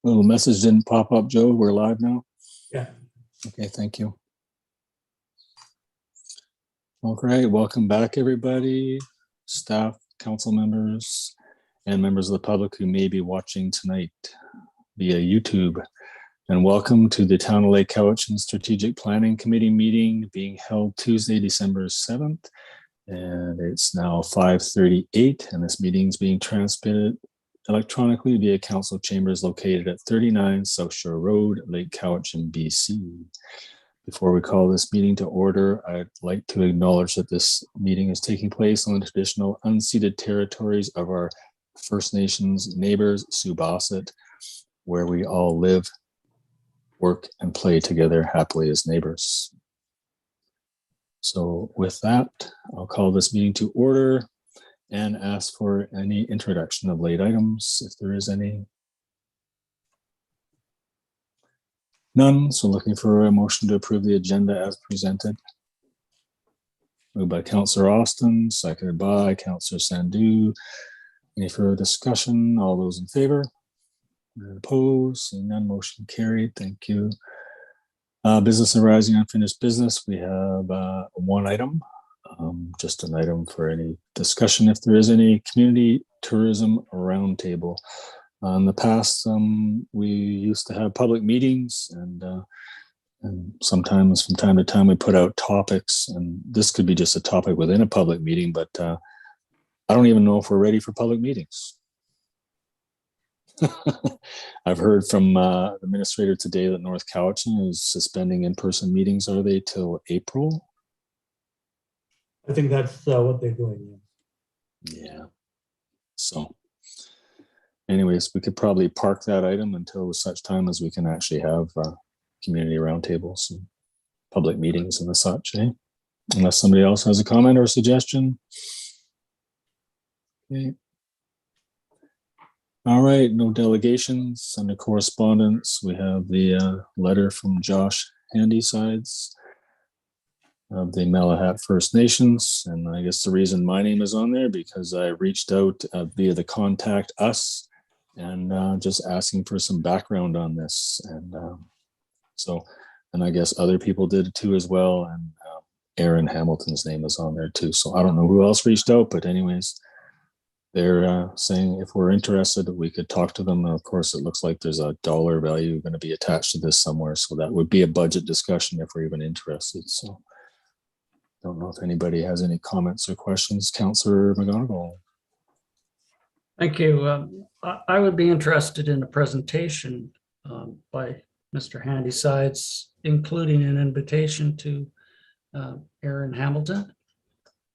Little message didn't pop up, Joe. We're live now. Yeah. Okay, thank you. All right, welcome back, everybody, staff, council members, and members of the public who may be watching tonight via YouTube. And welcome to the Town of Lake Cowichan Strategic Planning Committee meeting being held Tuesday, December 7th. And it's now 5:38, and this meeting is being transmitted electronically via council chambers located at 39 South Shore Road, Lake Cowichan, BC. Before we call this meeting to order, I'd like to acknowledge that this meeting is taking place on the traditional unceded territories of our First Nations neighbors, Subasset, where we all live, work, and play together happily as neighbors. So with that, I'll call this meeting to order and ask for any introduction of late items, if there is any. None, so looking for a motion to approve the agenda as presented. Moved by Councillor Austin, seconded by Councillor Sandhu. Any further discussion? All those in favor? Opposed? Seeing none, motion carried. Thank you. Business arising unfinished business. We have one item, just an item for any discussion if there is any. Community tourism roundtable. In the past, we used to have public meetings, and sometimes from time to time we put out topics, and this could be just a topic within a public meeting, but I don't even know if we're ready for public meetings. I've heard from the administrator today that North Cowichan is suspending in-person meetings. Are they till April? I think that's what they're doing. Yeah. So anyways, we could probably park that item until such time as we can actually have community roundtables and public meetings and the such, eh? Unless somebody else has a comment or a suggestion. Okay. All right, no delegations. Under correspondence, we have the letter from Josh Handysides of the Malahat First Nations. And I guess the reason my name is on there because I reached out via the contact us and just asking for some background on this. And and I guess other people did it too as well. And Aaron Hamilton's name is on there too. So I don't know who else reached out, but anyways, they're saying if we're interested, we could talk to them. And of course, it looks like there's a dollar value going to be attached to this somewhere. So that would be a budget discussion if we're even interested. So don't know if anybody has any comments or questions. Councillor McGonigal. Thank you. I would be interested in a presentation by Mr. Handysides, including an invitation to Aaron Hamilton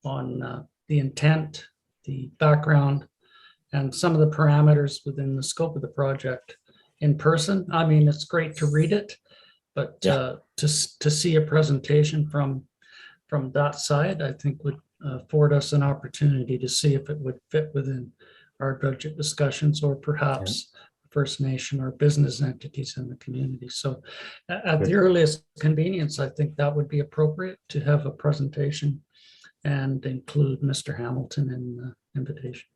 on the intent, the background, and some of the parameters within the scope of the project in person. I mean, it's great to read it, but to see a presentation from that side, I think would afford us an opportunity to see if it would fit within our budget discussions or perhaps First Nation or business entities in the community. So at the earliest convenience, I think that would be appropriate to have a presentation and include Mr. Hamilton in the invitation.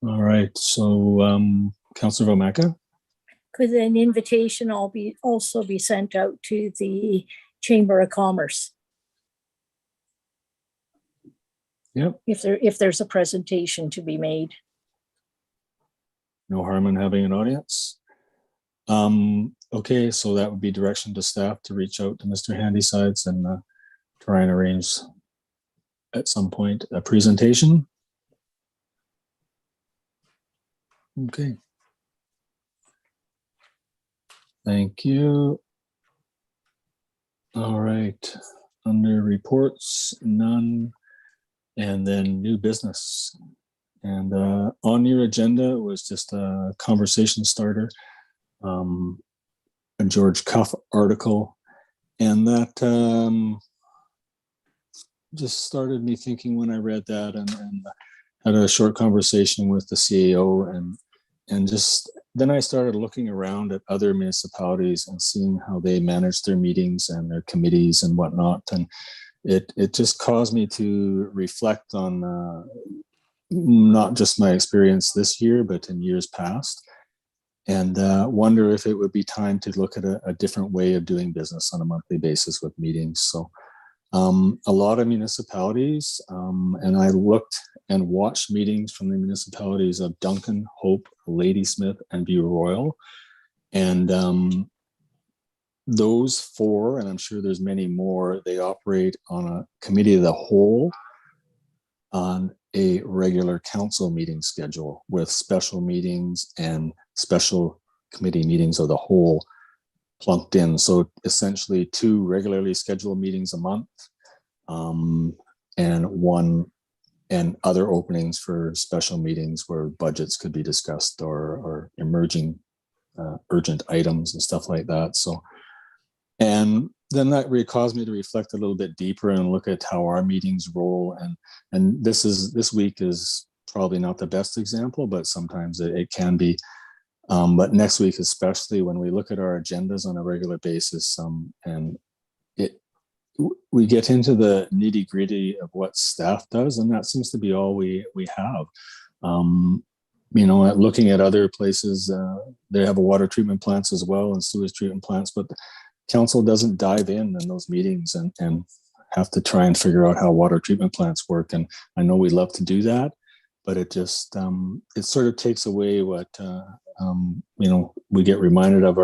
All right, so Councillor Vomaka. Could an invitation also be sent out to the Chamber of Commerce? Yep. If there's a presentation to be made. No harm in having an audience. Okay, so that would be direction to staff to reach out to Mr. Handysides and try and arrange at some point a presentation. Okay. Thank you. All right, under reports, none. And then new business. And on your agenda was just a conversation starter, a George Cuff article. And that just started me thinking when I read that and had a short conversation with the CAO and just then I started looking around at other municipalities and seeing how they manage their meetings and their committees and whatnot. And it just caused me to reflect on not just my experience this year, but in years past. and wonder if it would be time to look at a different way of doing business on a monthly basis with meetings. So a lot of municipalities, and I looked and watched meetings from the municipalities of Duncan, Hope, Ladysmith, and View Royal. And those four, and I'm sure there's many more, they operate on a committee of the whole on a regular council meeting schedule with special meetings and special committee meetings of the whole plunked in. So essentially 2 regularly scheduled meetings a month, and 1 and other openings for special meetings where budgets could be discussed or emerging urgent items and stuff like that. So, and then that really caused me to reflect a little bit deeper and look at how our meetings roll. And this week is probably not the best example, but sometimes it can be. But next week, especially when we look at our agendas on a regular basis, and we get into the nitty gritty of what staff does, and that seems to be all we have. Looking at other places, they have a water treatment plants as well and sewage treatment plants, but the council doesn't dive in those meetings and have to try and figure out how water treatment plants work. And I know we love to do that, but it just it sort of takes away what we get reminded of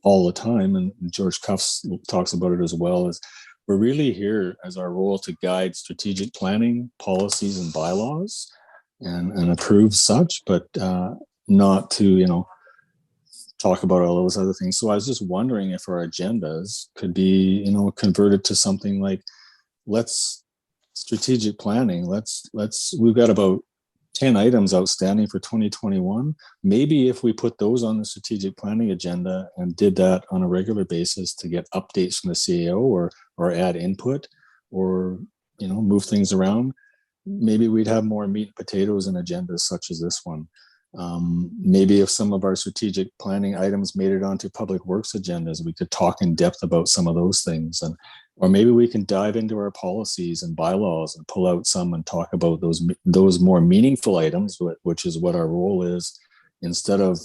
all the time, and George Cuffs talks about it as well, is we're really here as our role to guide strategic planning, policies, and bylaws, and approve such, but not to talk about all those other things. So I was just wondering if our agendas could be converted to something like, strategic planning. We've got about 10 items outstanding for 2021. Maybe if we put those on the strategic planning agenda and did that on a regular basis to get updates from the CAO or add input or move things around, maybe we'd have more meat and potatoes in agendas such as this one. Maybe if some of our strategic planning items made it onto public works agendas, we could talk in depth about some of those things. Or maybe we can dive into our policies and bylaws and pull out some and talk about those more meaningful items, which is what our role is, instead of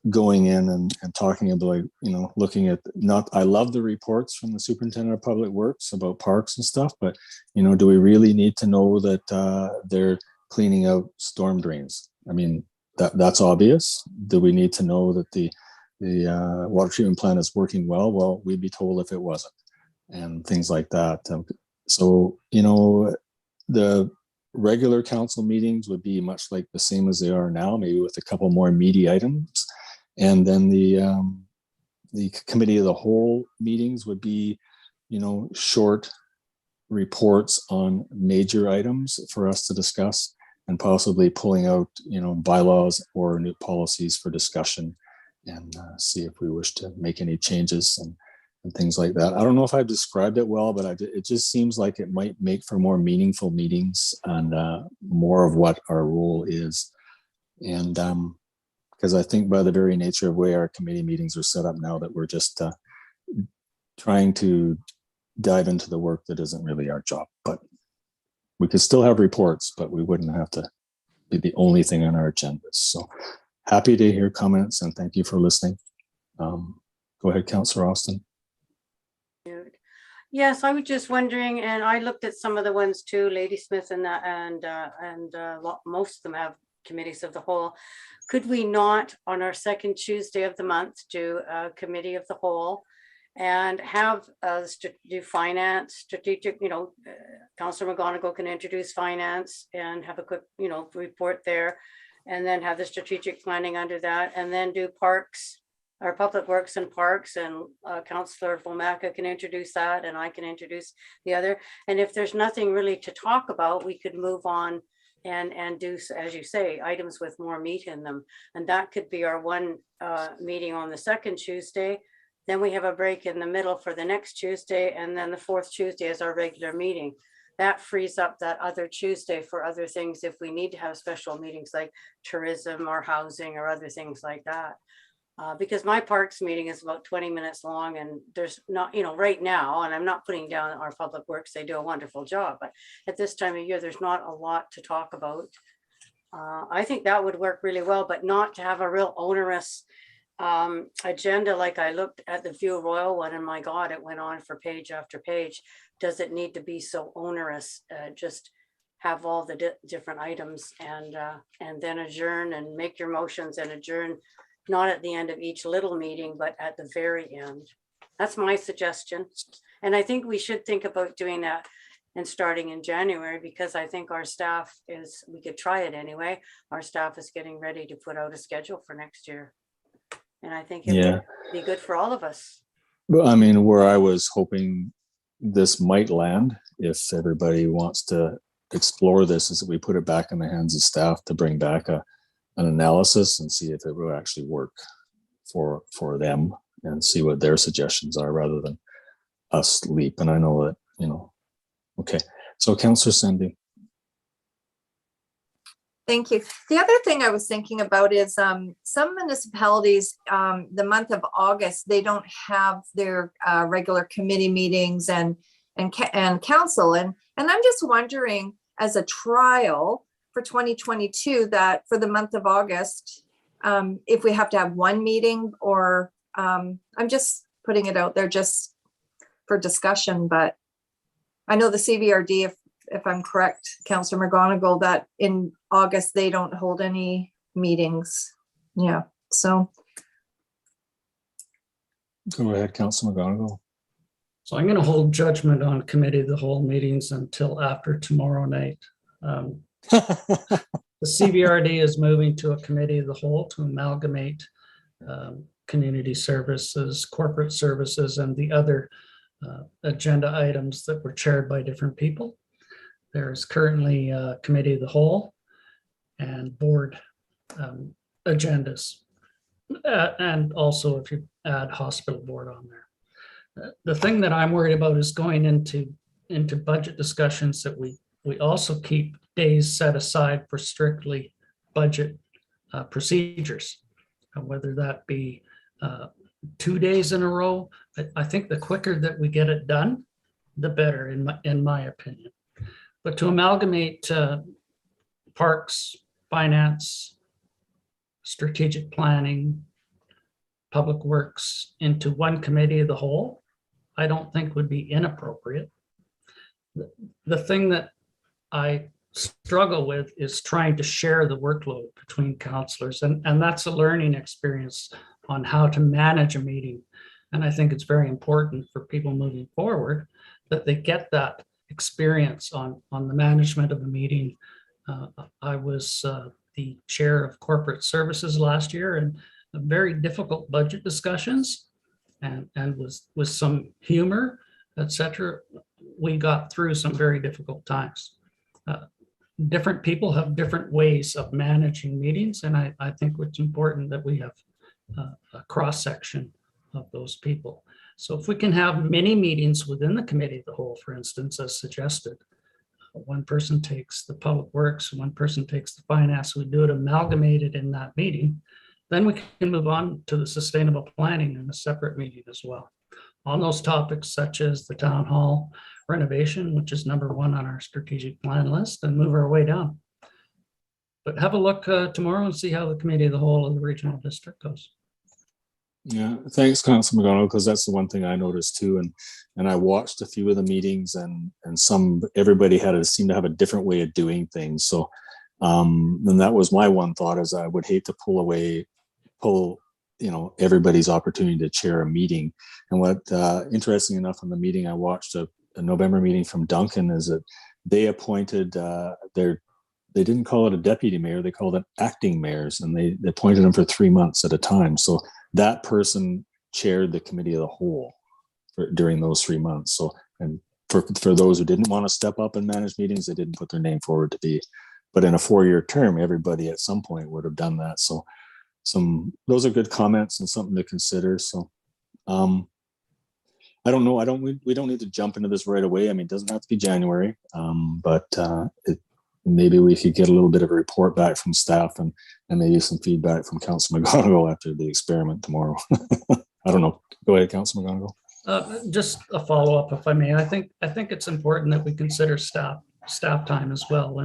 going in and talking about looking at, I love the reports from the superintendent of public works about parks and stuff, but do we really need to know that they're cleaning out storm drains? I mean, that's obvious. Do we need to know that the water treatment plant is working well? Well, we'd be told if it wasn't, and things like that. So the regular council meetings would be much like the same as they are now, maybe with a couple more meaty items, and then the committee of the whole meetings would be short reports on major items for us to discuss, and possibly pulling out bylaws or new policies for discussion, and see if we wish to make any changes and things like that. I don't know if I've described it well, but it just seems like it might make for more meaningful meetings and more of what our role is. And because I think by the very nature of the way our committee meetings are set up now, that we're just trying to dive into the work that isn't really our job. But we could still have reports, but we wouldn't have to be the only thing on our agendas. So happy to hear comments, and thank you for listening. Go ahead, Councillor Austin. Yes, I was just wondering, and I looked at some of the ones too, Ladysmith and most of them have committees of the whole. Could we not, on our second Tuesday of the month, do a committee of the whole and have do finance, strategic, Councillor McGonigal can introduce finance and have a quick, report there, and then have the strategic planning under that, and then do parks, our public works and parks, and Councillor Vomaka can introduce that, and I can introduce the other. And if there's nothing really to talk about, we could move on and do, as you say, items with more meat in them. And that could be our one meeting on the second Tuesday. Then we have a break in the middle for the next Tuesday, and then the fourth Tuesday is our regular meeting. That frees up that other Tuesday for other things if we need to have special meetings like tourism or housing or other things like that. Because my parks meeting is about 20 minutes long, and there's not, right now, and I'm not putting down our public works, they do a wonderful job, but at this time of year, there's not a lot to talk about. I think that would work really well, but not to have a real onerous agenda. Like I looked at the View Royal one and my God, it went on for page after page. Does it need to be so onerous? Just have all the different items and then adjourn and make your motions and adjourn, not at the end of each little meeting, but at the very end. That's my suggestion. And I think we should think about doing that and starting in January, because I think our staff is, we could try it anyway. Our staff is getting ready to put out a schedule for next year. And I think it Yeah. would be good for all of us. Well, I mean, where I was hoping this might land, if everybody wants to explore this, is that we put it back in the hands of staff to bring back an analysis and see if it will actually work for them and see what their suggestions are rather than us leap. And I know that, okay. So Councillor Cindy. Thank you. The other thing I was thinking about is some municipalities, the month of August, they don't have their regular committee meetings and council. And I'm just wondering, as a trial for 2022, that for the month of August, if we have to have one meeting, or I'm just putting it out there just for discussion, but I know the CVRD, if I'm correct, Councillor McGonigal, that in August, they don't hold any meetings. Yeah, so. Go ahead, Councillor McGonigal. So I'm going to hold judgment on committee of the whole meetings until after tomorrow night. The CVRD is moving to a committee of the whole to amalgamate community services, corporate services, and the other agenda items that were chaired by different people. There's currently a committee of the whole and board agendas. And also if you add hospital board on there. The thing that I'm worried about is going into budget discussions that we also keep days set aside for strictly budget procedures, whether that be 2 days in a row. I think the quicker that we get it done, the better, in my opinion. But to amalgamate parks, finance, strategic planning, public works into one committee of the whole, I don't think would be inappropriate. The thing that I struggle with is trying to share the workload between councillors, and that's a learning experience on how to manage a meeting. And I think it's very important for people moving forward that they get that experience on the management of a meeting. I was the chair of corporate services last year, and very difficult budget discussions, and with some humor, etc. We got through some very difficult times. Different people have different ways of managing meetings, and I think it's important that we have a cross section of those people. So if we can have many meetings within the committee of the whole, for instance, as suggested, one person takes the public works, one person takes the finance, we do it amalgamated in that meeting, then we can move on to the sustainable planning in a separate meeting as well. On those topics such as the town hall renovation, which is number 1 on our strategic plan list, and move our way down. But have a look tomorrow and see how the committee of the whole of the regional district goes. Yeah, thanks, Councilor McGonigal, because that's the one thing I noticed too. And I watched a few of the meetings, and everybody seemed to have a different way of doing things. So and that was my one thought, is I would hate to pull everybody's opportunity to chair a meeting. And what interesting enough, in the meeting I watched, a November meeting from Duncan, is that they appointed they didn't call it a deputy mayor, they called it acting mayors, and they appointed them for 3 months at a time. So that person chaired the committee of the whole during those 3 months. So, and for those who didn't want to step up and manage meetings, they didn't put their name forward to be. But in a 4-year term, everybody at some point would have done that. So those are good comments and something to consider. So I don't know. We don't need to jump into this right away. I mean, it doesn't have to be January, but maybe we could get a little bit of a report back from staff and maybe some feedback from Councilor McGonigal after the experiment tomorrow. I don't know. Go ahead, Councilor McGonigal. Just a follow-up, if I may. I think it's important that we consider staff time as well.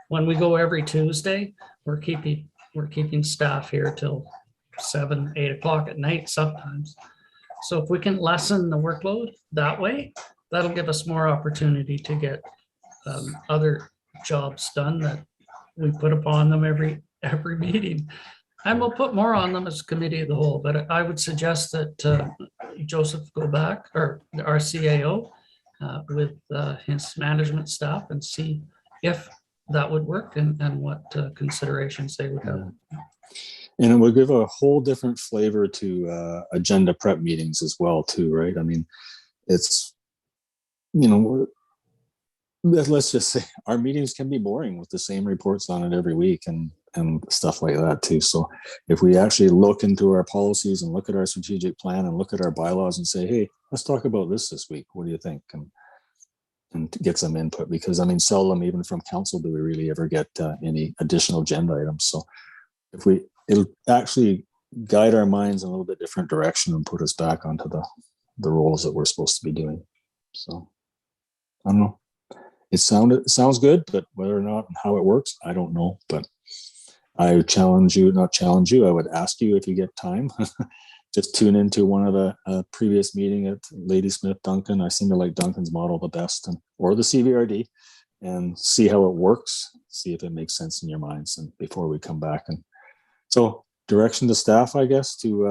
when we go every Tuesday, we're keeping staff here till 7, 8 o'clock at night sometimes. So if we can lessen the workload that way, that'll give us more opportunity to get other jobs done that we put upon them every meeting. And we'll put more on them as committee of the whole, but I would suggest that Joseph go back, or our CAO, with his management staff and see if that would work and what considerations they would have. And it would give a whole different flavor to agenda prep meetings as well, too, right? I mean, it's, let's just say our meetings can be boring with the same reports on it every week and stuff like that too. So if we actually look into our policies and look at our strategic plan and look at our bylaws and say, hey, let's talk about this week. What do you think? And get some input, because I mean, seldom even from council do we really ever get any additional agenda items. So it'll actually guide our minds in a little bit different direction and put us back onto the roles that we're supposed to be doing. So I don't know. It sounds good, but whether or not and how it works, I don't know. But I would I would ask you if you get time, just tune into one of the previous meeting at Ladysmith, Duncan. I seem to like Duncan's model the best, or the CVRD, and see how it works, see if it makes sense in your minds, and before we come back. And so direction to staff, I guess, to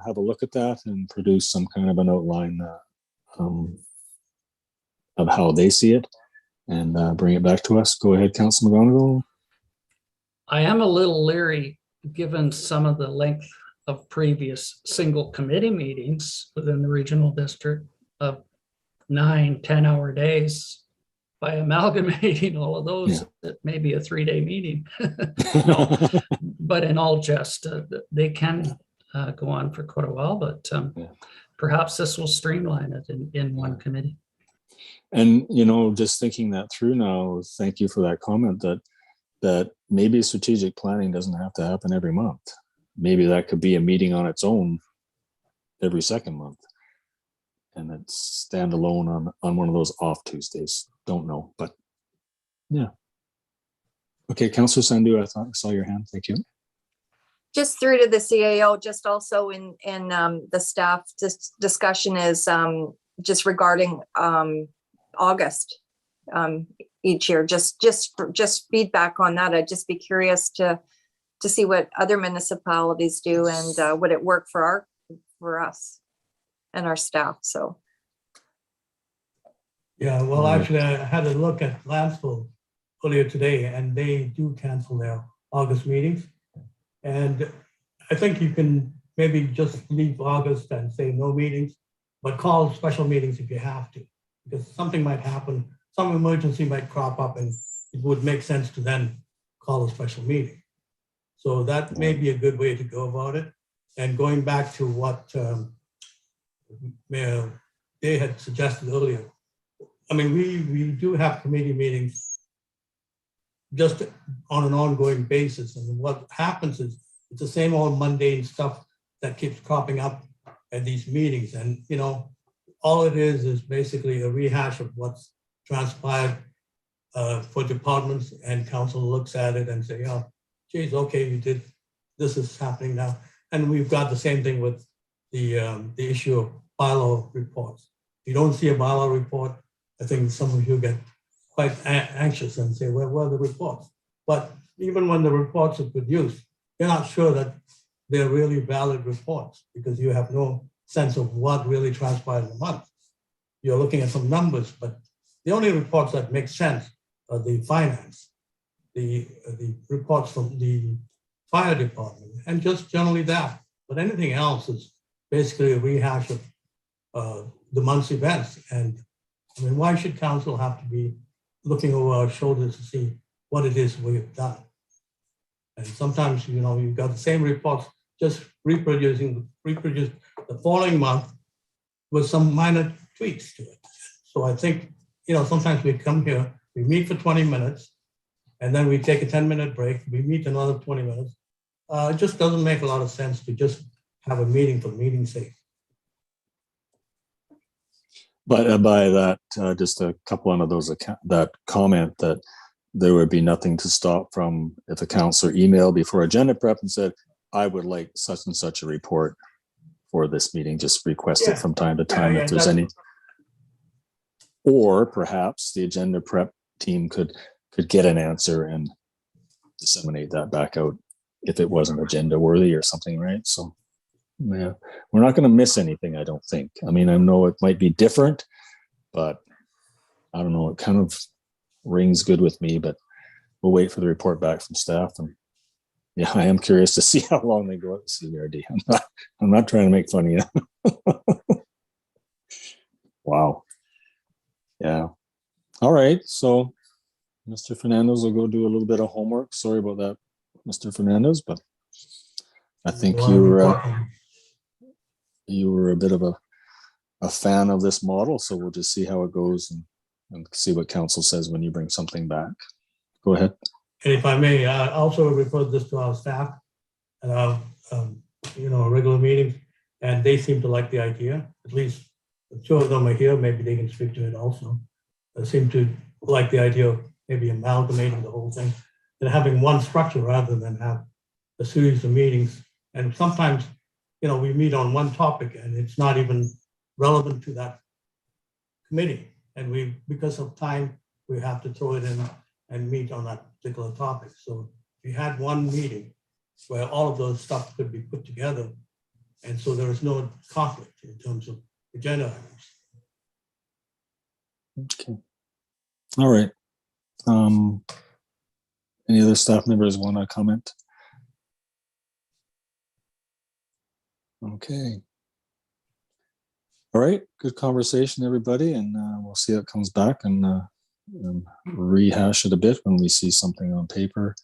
have a look at that and produce some kind of an outline of how they see it, and bring it back to us. Go ahead, Councilor McGonigal. I am a little leery, given some of the length of previous single committee meetings within the regional district of 9-10-hour days, by amalgamating all of those, it may be a 3-day meeting. No, but in all jest, they can go on for quite a while, but perhaps this will streamline it in one committee. And, just thinking that through now, thank you for that comment, that maybe strategic planning doesn't have to happen every month. Maybe that could be a meeting on its own every second month. And it's standalone on one of those off Tuesdays. Don't know, but yeah. Okay, Councillor Sandhu, I thought I saw your hand. Thank you. Just through to the CAO, just also in the staff discussion is just regarding August each year. Just feedback on that. I'd just be curious to see what other municipalities do and would it work for us and our staff. So. Yeah, well, actually, I had a look at Lansville earlier today, and they do cancel their August meetings. And I think you can maybe just leave August and say no meetings, but call special meetings if you have to, because something might happen, some emergency might crop up, and it would make sense to then call a special meeting. So that may be a good way to go about it. And going back to what Mayor Day had suggested earlier, I mean, we do have committee meetings just on an ongoing basis. And what happens is it's the same old mundane stuff that keeps cropping up at these meetings. And, all it is basically a rehash of what's transpired for departments, and council looks at it and say, oh, geez, okay, you did, this is happening now. And we've got the same thing with the issue of bylaw reports. If you don't see a bylaw report, I think some of you get quite anxious and say, well, where are the reports? But even when the reports are produced, you're not sure that they're really valid reports because you have no sense of what really transpired in the month. You're looking at some numbers, but the only reports that make sense are the finance, the reports from the fire department, and just generally that. But anything else is basically a rehash of the month's events. And I mean, why should council have to be looking over our shoulders to see what it is we've done? And sometimes, you've got the same reports, just reproduced the following month with some minor tweaks to it. So I think, sometimes we come here, we meet for 20 minutes, and then we take a 10-minute break, we meet another 20 minutes. It just doesn't make a lot of sense to just have a meeting for meeting's sake. But by that, just a couple of those, that comment that there would be nothing to stop from if a counselor emailed before agenda prep and said, I would like such and such a report for this meeting, just request Yeah. it from time to time Yeah, if there's that's- any. Or perhaps the agenda prep team could get an answer and disseminate that back out if it wasn't agenda worthy or something, right? So yeah, we're not going to miss anything, I don't think. I mean, I know it might be different, but I don't know, it kind of rings good with me, but we'll wait for the report back from staff. And yeah, I am curious to see how long they go at the CBRD. I'm not trying to make fun of you. Wow. Yeah. All right. So Mr. Fernandez will go do a little bit of homework. Sorry about that, Mr. Fernandez, but I think Well, you were a bit of a fan of this model. So we'll just see how it goes and see what council says when you bring something back. Go ahead. And if I may, I also referred this to our staff and our, regular meetings, and they seem to like the idea. At least the two of them are here. Maybe they can speak to it also. They seem to like the idea of maybe amalgamating the whole thing and having one structure rather than have a series of meetings. And sometimes, we meet on one topic and it's not even relevant to that committee. And because of time, we have to throw it in and meet on that particular topic. So we had one meeting where all of those stuff could be put together. And so there is no conflict in terms of agenda items. Okay. All right. Any other staff members want to comment? Okay. All right. Good conversation, everybody. And we'll see how it comes back and rehash it a bit when we see something on paper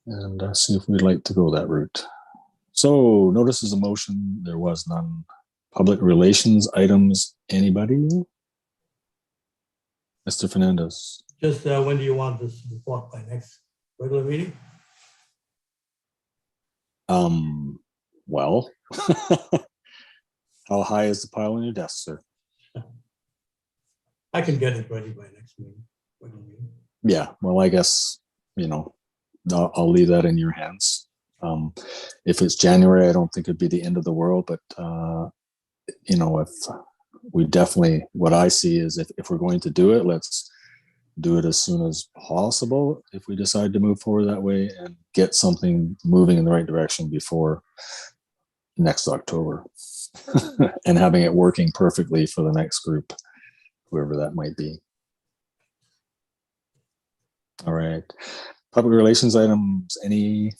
and see if we'd like to go that route. So notice as a motion, there was none. Public relations items, anybody? Mr. Fernandez. Just when do you want this report by next regular meeting? Well, how high is the pile on your desk, sir? I can get it ready by next meeting. Regular meeting. Yeah, well, I guess, I'll leave that in your hands. If it's January, I don't think it'd be the end of the world, but, if we definitely, what I see is if we're going to do it, let's do it as soon as possible if we decide to move forward that way and get something moving in the right direction before next October and having it working perfectly for the next group, whoever that might be. All right. Public relations items, any?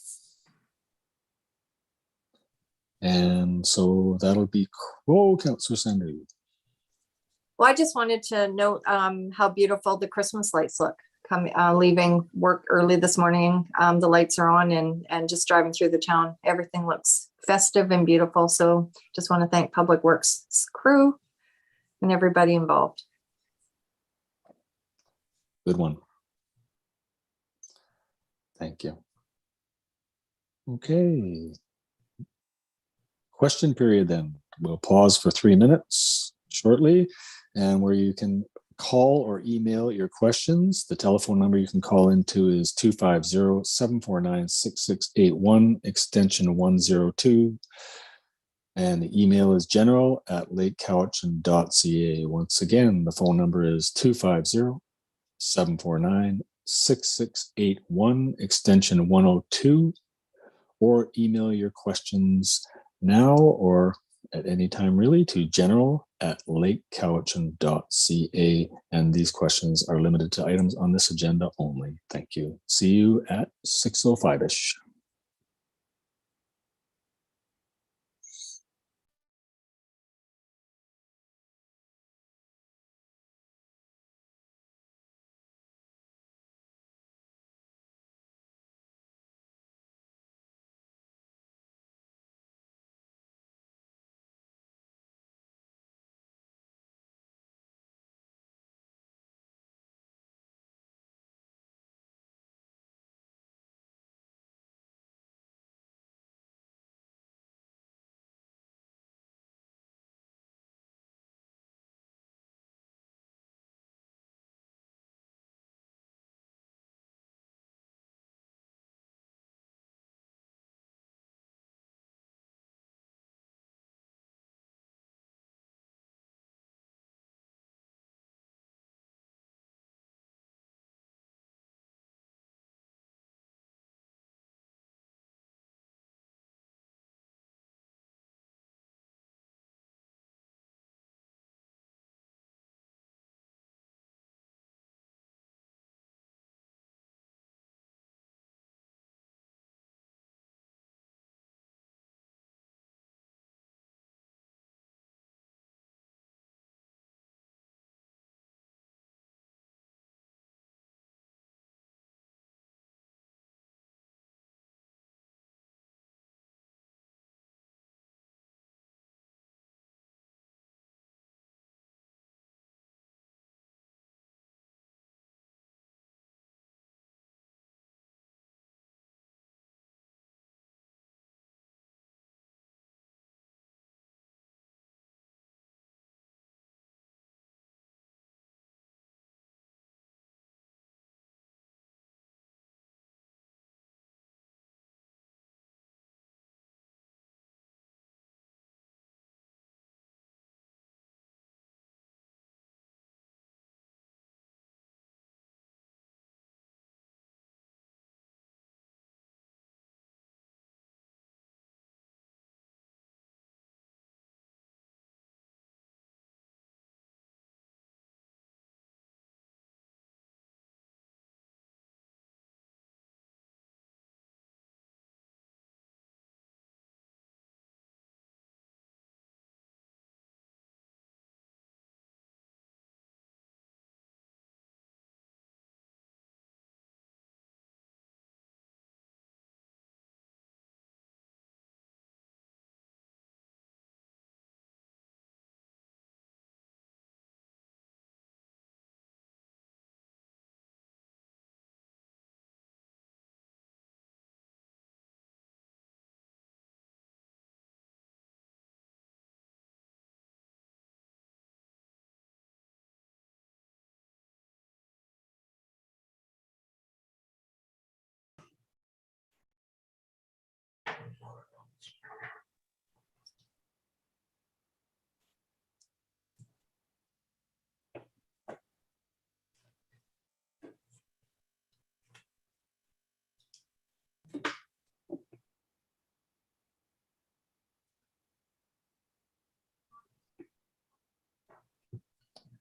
And so that'll be, Councillor Sandu. Well, I just wanted to note how beautiful the Christmas lights look. Leaving work early this morning, the lights are on and just driving through the town. Everything looks festive and beautiful. So just want to thank Public Works crew and everybody involved. Good one. Thank you. Okay. Question period then. We'll pause for 3 minutes shortly, and where you can call or email your questions. The telephone number you can call into is 250-749-6681, extension 102. And the email is general@lakecowichan.ca. Once again, the phone number is 250-749-6681, extension 102. Or email your questions now or at any time really to general@lakecowichan.ca. And these questions are limited to items on this agenda only. Thank you. See you at 6:05-ish.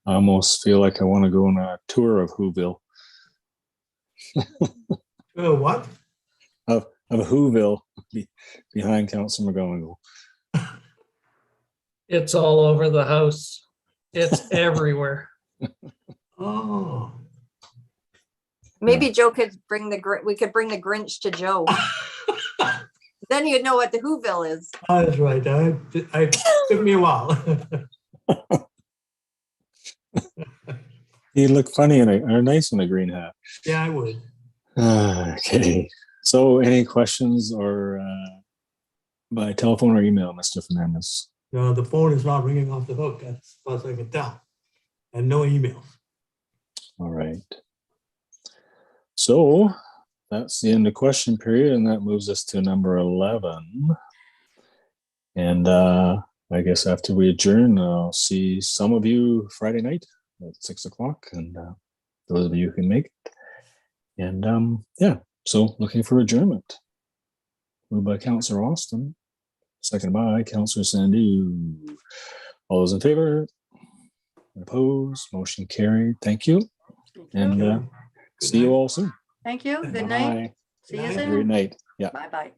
I almost feel like I want to go on a tour of Whoville. What? Of Whoville behind Council McGonigal. It's all over the house. It's everywhere. Oh. Maybe Joe could bring we could bring the Grinch to Joe. Then you'd know what the Whoville is. Oh, that's right. I took me a while. He'd look funny or nice in a green hat. Yeah, I would. Okay. So any questions or by telephone or email, Mr. Fernandez? No, the phone is not ringing off the hook. That's as far as I can tell. And no emails. All right. So that's the end of question period, and that moves us to number 11. And I guess after we adjourn, I'll see some of you Friday night at 6 o'clock, and those of you who can make it. And yeah, so looking for adjournment. Moved by Councillor Austin, second by Councillor Sandu. All those in favor? Opposed? Motion carried. Thank you. And Good see you night. all soon. Thank you. Good Bye-bye. night. See you Good night. Have a great soon. night. Yeah. Bye-bye.